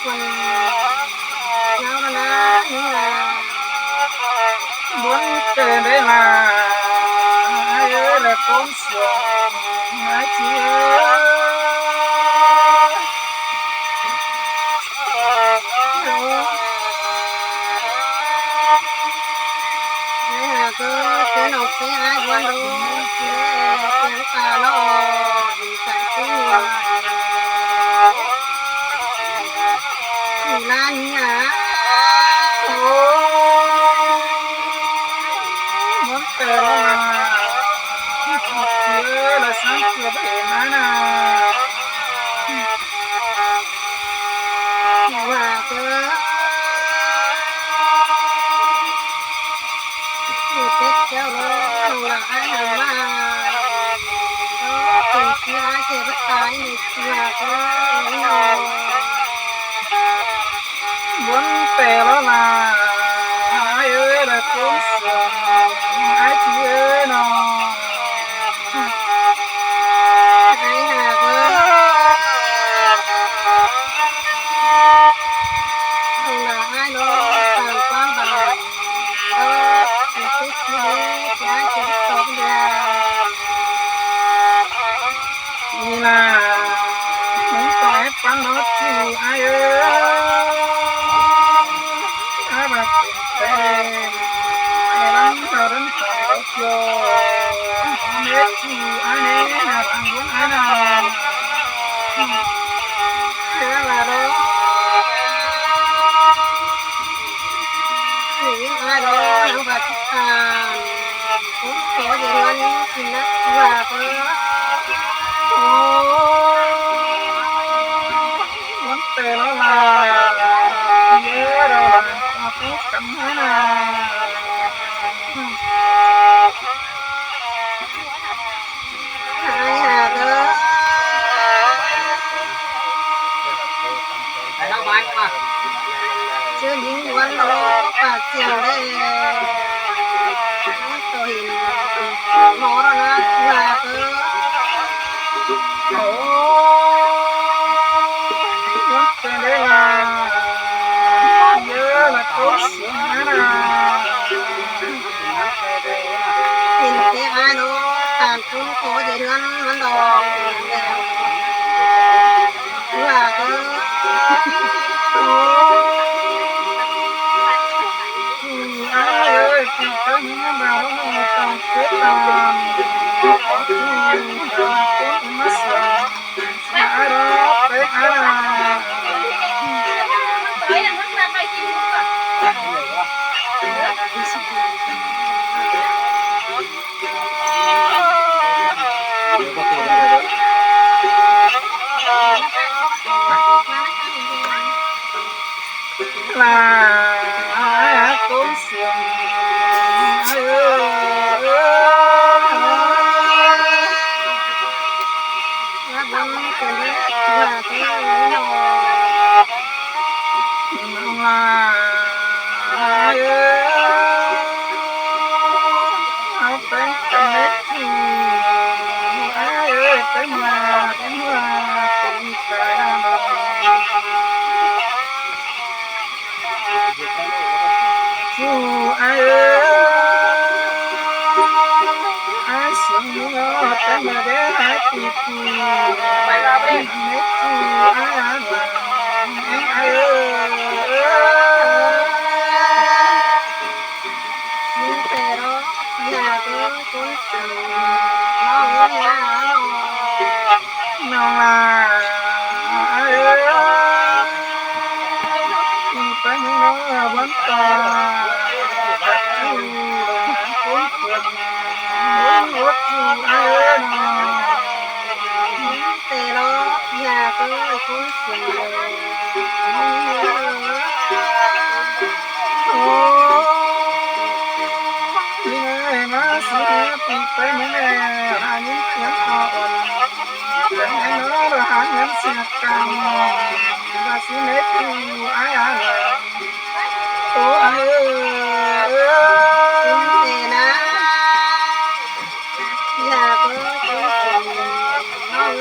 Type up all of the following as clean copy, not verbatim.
คนยาวนะนี่ล่ะบุญเกินได้มาและก้มเสียงมาเจียก็เป็นออกไปหาวันดูเสียงตาลอดีใจตัวอยู่ร้านนี้โอ้มันเตะมาเยอะละสังเกตเห็นนะว่าก็อยู่เต็กเจ้าโลละไอ้มาก็เป็นเสียเจ็บตายในเสียก็บุญเตะละมาและก้มเสียงมาเจียนอนี่ล่ะมึงต่อยปันรถที่ไอ้อาบักเป็นไอ้รังเธอรันต่อยโยเม็ดที่ไอ้เนี่ยรังบุญไอ้น่ะเฮ้ยล่ะดอกนี่ไอ้ดอกบักผมขอเดี๋ยวนี้กินนะว่าก็มันเตะละลาเยอะละมาพูดกันให้นะหายหาเด้อไปเล่าบ้านมาเชื่อยิงวันโลปากเสียงได้ตัวเห็นหมอแล้วนะว่าก็โอ้มันเป็นได้ละเยอะละก็เสียงนะเห็นเสียอ้ายโลตามคุณขอเดือนมันดอกว่าก็โอ้ไอ้เอ้ยที่ตั้งมาแล้วต้องเกิดตามขอที่คนมาเสียงมาดอกไปหาลาก้มเสียงว่าบังเกิดว่าก็นอลาเอาเป็นเม็ดที่ไอ้เป็นมาเป็นว่าเป็นกายสู้ไอ้เสียงนี้เป็นมาได้หายปีปีไปแล้วเม็ดที่ไอ้มีแต่รออยากเลิกคนสั่งน้องยาน้องลาเป็นน้องวันตาคนเกิดรถที่ไอ้มีแต่รออยากเลิกคนสั่งโอ้ยมาสิปีเป็นแม่หายิ้มเขียนอ่อนเป็นไงเนาะหาเงินเสียกันมาสิเล็กที่ไอ้โอ้ไอ้มีแต่นะอยากเลิกคนสั่งน้อง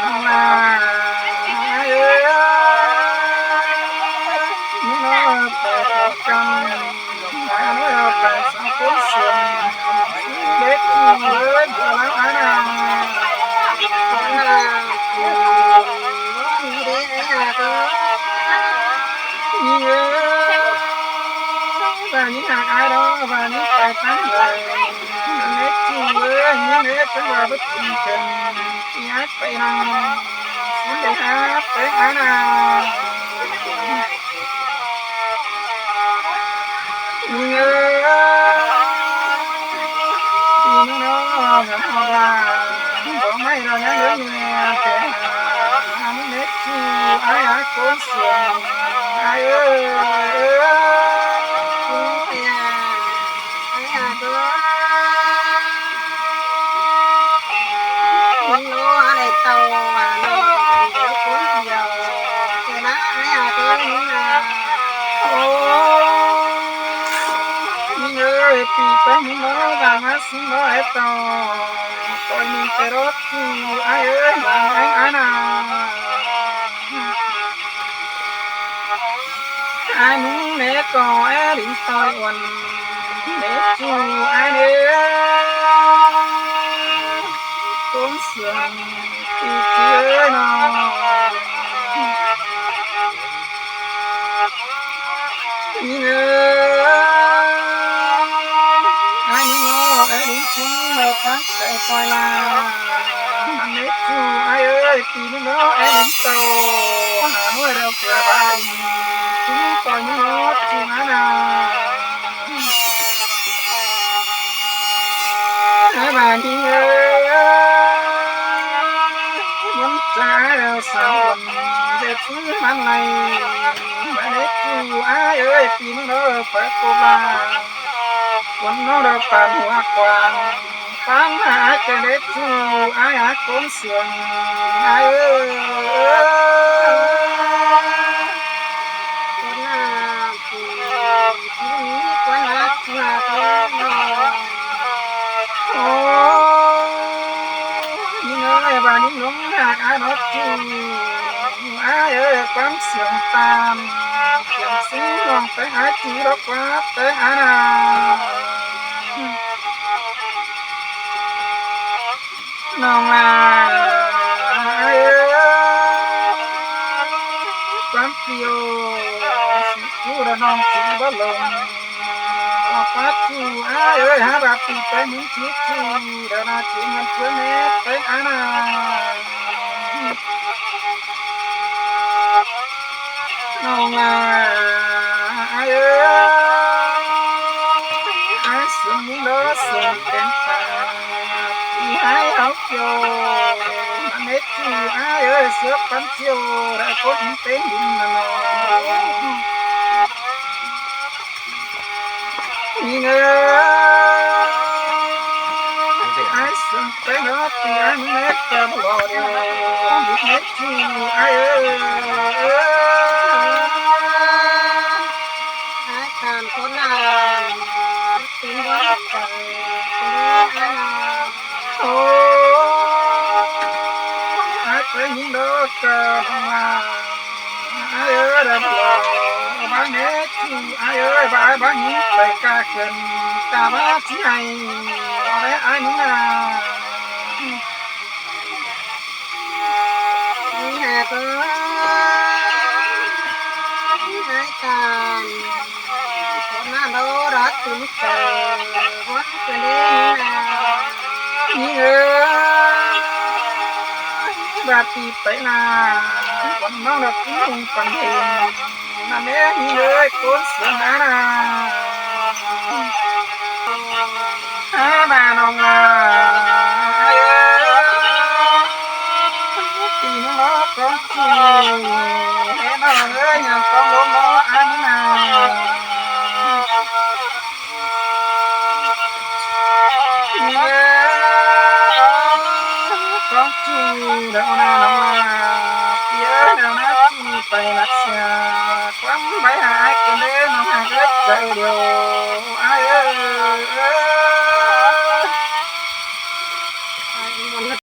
น้องลา หากอายดอกว่านี้ไปตั้งเลยเล็กจูเอ้ยนี่เล็กจังว่าบ่กินกันอยากไปนำสิได้หาไปหานานี่เอ้ยพี่น้องเฮาว่าบ่ไม่ดอกนะเด้อแม่แต่หาเล็กจูอายหาคนสวยอายเอ้ยปีไปมึงบางมาสิบ่ให้ต่อตอยมึงไปรถกูอายเอ้ยบางไอ้อานาอายมึงแม่ก็แอดินตอยวันเด็กจูอายเด้อต้นเสือปีเจ้ยน้องนี่เด้อHãy subscribe cho kênh Ghiền Mì Gõ để không bỏ lỡ những video hấp dẫn ฟังหาจะเด็ดจูอายหาคนเสียงอายคนหาผู้นี้คนหาโอ้นี่เอ้ยบ้านนี้หลงหากอายรถจูอายความเสียงตามเสียงสีมองไปหาจีรกว่าไปหานาน้องลาความเกี่ยวสิกูระน้องสิบ่ลงออกปัดจูอายเอ้ยหาบาปปีไปมึงคิดจูเดี๋ยวนาจิเงินเพื่อแม่ไปอานาน้องลาอายเอ้ยอายสึงโดสึงเป็นตาhãy học chiều mẹ chú ai ơi sớm bắn chiều đã có những tên hình là nhìn ơi ai sớm tên đó thì anh mẹ cầm bỏ điều mẹ chú ai ơi ai càng có làm tiếng đó những đứa cờ mà ai ơi đập lò bán hết ai ơi bà bán những bài ca cần cả bác sĩ này đấy ai muốn là nhà có hai tàn con nó đâu đó tính cờ quất cái đấy là như bà tì phải là con nó là cũng phần hình mà mẹ như ơi con sướng hả nà bà nông ai ơi tì nó con chì mẹ nó ơi nhà con lỗ nó ăn nà con chú đâu na nó phía đâu na chú bay lắc xa quắm bay hai cái đế nó hai cái chạy điều ai ơi